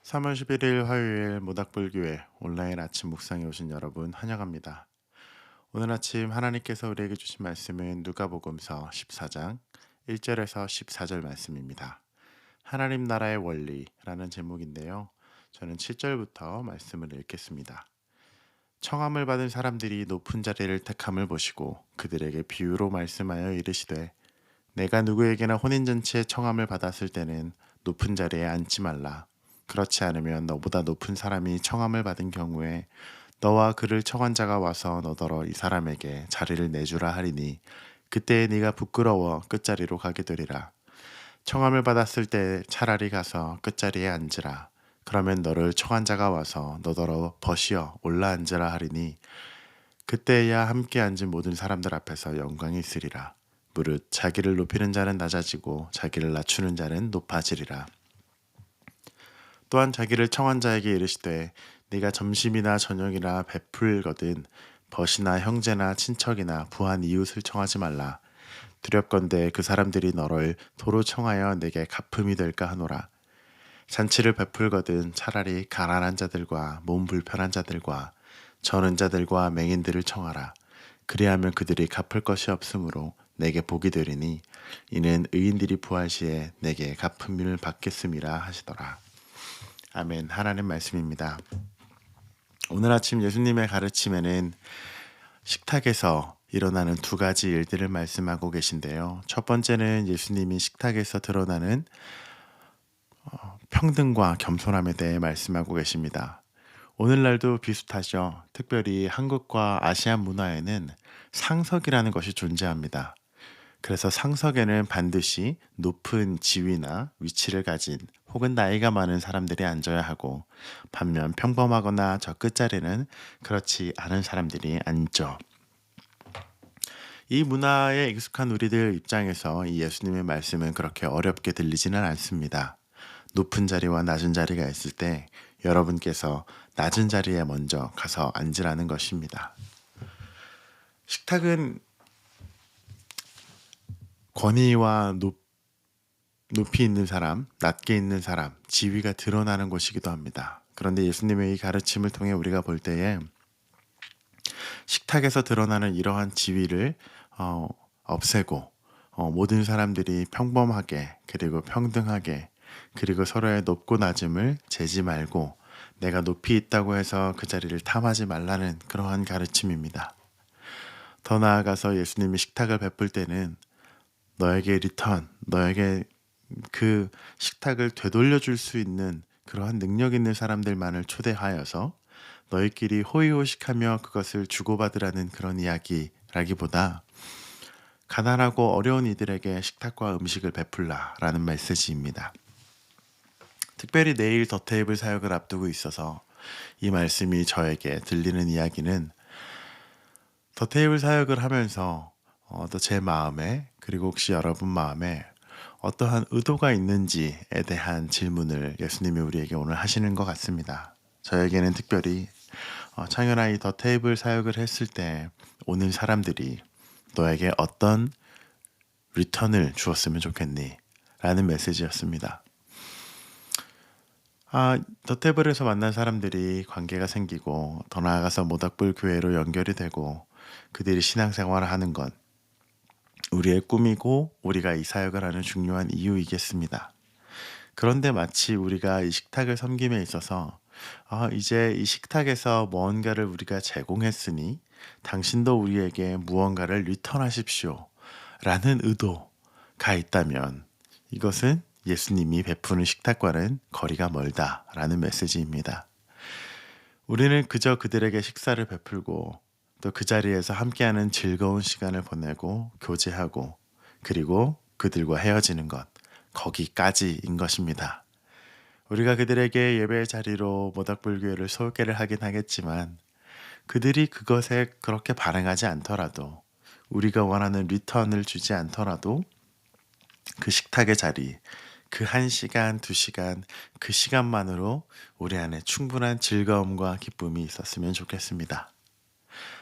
3월 11일 화요일 모닥불교회 온라인 아침 묵상에 오신 여러분 환영합니다. 오늘 아침 하나님께서 우리에게 주신 말씀은 누가복음서 14장 1절에서 14절 말씀입니다. 하나님 나라의 원리라는 제목인데요. 저는 7절부터 말씀을 읽겠습니다. 청함을 받은 사람들이 높은 자리를 택함을 보시고 그들에게 비유로 말씀하여 이르시되 내가 누구에게나 혼인잔치에 청함을 받았을 때는 높은 자리에 앉지 말라. 그렇지 않으면 너보다 높은 사람이 청함을 받은 경우에 너와 그를 청한 자가 와서 너더러 이 사람에게 자리를 내주라 하리니 그때에 네가 부끄러워 끝자리로 가게 되리라. 청함을 받았을 때 차라리 가서 끝자리에 앉으라. 그러면 너를 청한 자가 와서 너더러 벗이어 올라 앉으라 하리니 그때야 함께 앉은 모든 사람들 앞에서 영광이 있으리라. 무릇 자기를 높이는 자는 낮아지고 자기를 낮추는 자는 높아지리라. 또한 자기를 청한 자에게 이르시되 네가 점심이나 저녁이나 베풀거든 벗이나 형제나 친척이나 부한 이웃을 청하지 말라. 두렵건대 그 사람들이 너를 도로 청하여 내게 갚음이 될까 하노라. 잔치를 베풀거든 차라리 가난한 자들과 몸 불편한 자들과 저는 자들과 맹인들을 청하라. 그리하면 그들이 갚을 것이 없으므로 내게 복이 되리니 이는 의인들이 부활 시에 내게 갚음을 받겠음이라 하시더라. 아멘. 하나님 말씀입니다. 오늘 아침 예수님의 가르침에는 식탁에서 일어나는 두 가지 일들을 말씀하고 계신데요. 첫 번째는 예수님이 식탁에서 드러나는 평등과 겸손함에 대해 말씀하고 계십니다. 오늘날도 비슷하죠. 특별히 한국과 아시안 문화에는 상석이라는 것이 존재합니다. 그래서 상석에는 반드시 높은 지위나 위치를 가진 혹은 나이가 많은 사람들이 앉아야 하고 반면 평범하거나 저 끝자리는 그렇지 않은 사람들이 앉죠. 이 문화에 익숙한 우리들 입장에서 이 예수님의 말씀은 그렇게 어렵게 들리지는 않습니다. 높은 자리와 낮은 자리가 있을 때 여러분께서 낮은 자리에 먼저 가서 앉으라는 것입니다. 식탁은 권위와 높이 있는 사람, 낮게 있는 사람, 지위가 드러나는 곳이기도 합니다. 그런데 예수님의 이 가르침을 통해 우리가 볼 때에 식탁에서 드러나는 이러한 지위를 없애고 모든 사람들이 평범하게 그리고 평등하게 그리고 서로의 높고 낮음을 재지 말고 내가 높이 있다고 해서 그 자리를 탐하지 말라는 그러한 가르침입니다. 더 나아가서 예수님이 식탁을 베풀 때는 너에게 너에게 그 식탁을 되돌려 줄 수 있는 그러한 능력 있는 사람들만을 초대하여서 너희끼리 호의호식하며 그것을 주고받으라는 그런 이야기라기보다 가난하고 어려운 이들에게 식탁과 음식을 베풀라라는 메시지입니다. 특별히 내일 더 테이블 사역을 앞두고 있어서 이 말씀이 저에게 들리는 이야기는 더 테이블 사역을 하면서 또 제 마음에 그리고 혹시 여러분 마음에 어떠한 의도가 있는지에 대한 질문을 예수님이 우리에게 오늘 하시는 것 같습니다. 저에게는 특별히 창현아 더 테이블 사역을 했을 때 오는 사람들이 너에게 어떤 리턴을 주었으면 좋겠니? 라는 메시지였습니다. 더 테이블에서 만난 사람들이 관계가 생기고 더 나아가서 모닥불 교회로 연결이 되고 그들이 신앙생활을 하는 건 우리의 꿈이고 우리가 이 사역을 하는 중요한 이유이겠습니다. 그런데 마치 우리가 이 식탁을 섬김에 있어서 이제 이 식탁에서 무언가를 우리가 제공했으니 당신도 우리에게 무언가를 리턴하십시오 라는 의도가 있다면 이것은 예수님이 베푸는 식탁과는 거리가 멀다라는 메시지입니다. 우리는 그저 그들에게 식사를 베풀고 또 그 자리에서 함께하는 즐거운 시간을 보내고 교제하고 그리고 그들과 헤어지는 것 거기까지인 것입니다. 우리가 그들에게 예배의 자리로 모닥불교회를 소개를 하긴 하겠지만 그들이 그것에 그렇게 반응하지 않더라도 우리가 원하는 리턴을 주지 않더라도 그 식탁의 자리 그 1시간, 2시간 그 시간만으로 우리 안에 충분한 즐거움과 기쁨이 있었으면 좋겠습니다.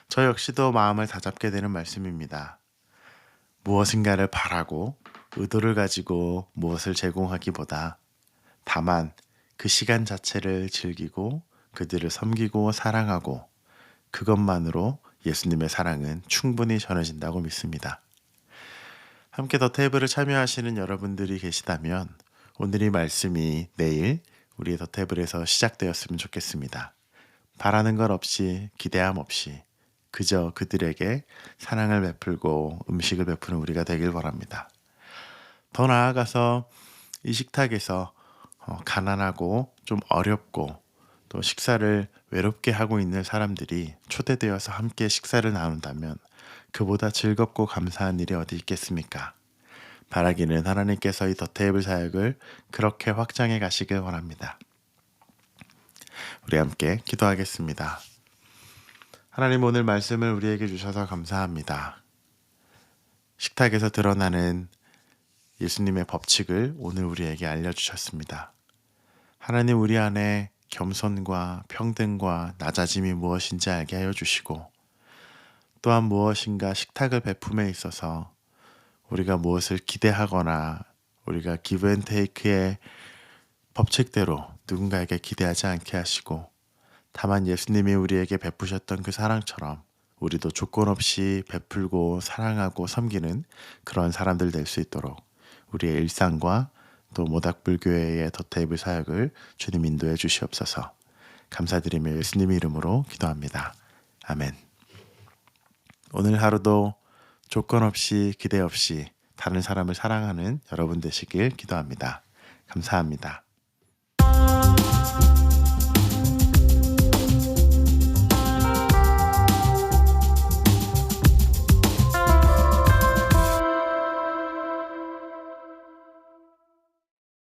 저 역시도 마음을 다잡게 되는 말씀입니다. 무엇인가를 바라고 의도를 가지고 무엇을 제공하기보다 다만 그 시간 자체를 즐기고 그들을 섬기고 사랑하고 그것만으로 예수님의 사랑은 충분히 전해진다고 믿습니다. 함께 더 테이블을 참여하시는 여러분들이 계시다면 오늘 이 말씀이 내일 우리의 더 테이블에서 시작되었으면 좋겠습니다. 바라는 것 없이 기대함 없이 그저 그들에게 사랑을 베풀고 음식을 베푸는 우리가 되길 바랍니다. 더 나아가서 이 식탁에서 가난하고 좀 어렵고 또 식사를 외롭게 하고 있는 사람들이 초대되어서 함께 식사를 나눈다면 그보다 즐겁고 감사한 일이 어디 있겠습니까? 바라기는 하나님께서 이 더 테이블 사역을 그렇게 확장해 가시길 원합니다. 우리 함께 기도하겠습니다. 하나님, 오늘 말씀을 우리에게 주셔서 감사합니다. 식탁에서 드러나는 예수님의 법칙을 오늘 우리에게 알려주셨습니다. 하나님, 우리 안에 겸손과 평등과 낮아짐이 무엇인지 알게 하여 주시고 또한 무엇인가 식탁을 베품에 있어서 우리가 무엇을 기대하거나 우리가 기브 앤 테이크의 법칙대로 누군가에게 기대하지 않게 하시고 다만 예수님이 우리에게 베푸셨던 그 사랑처럼 우리도 조건 없이 베풀고 사랑하고 섬기는 그런 사람들 될 수 있도록 우리의 일상과 또 모닥불교회의 더 테이블 사역을 주님 인도해 주시옵소서. 감사드리며 예수님의 이름으로 기도합니다. 아멘. 오늘 하루도 조건 없이 기대 없이 다른 사람을 사랑하는 여러분 되시길 기도합니다. 감사합니다.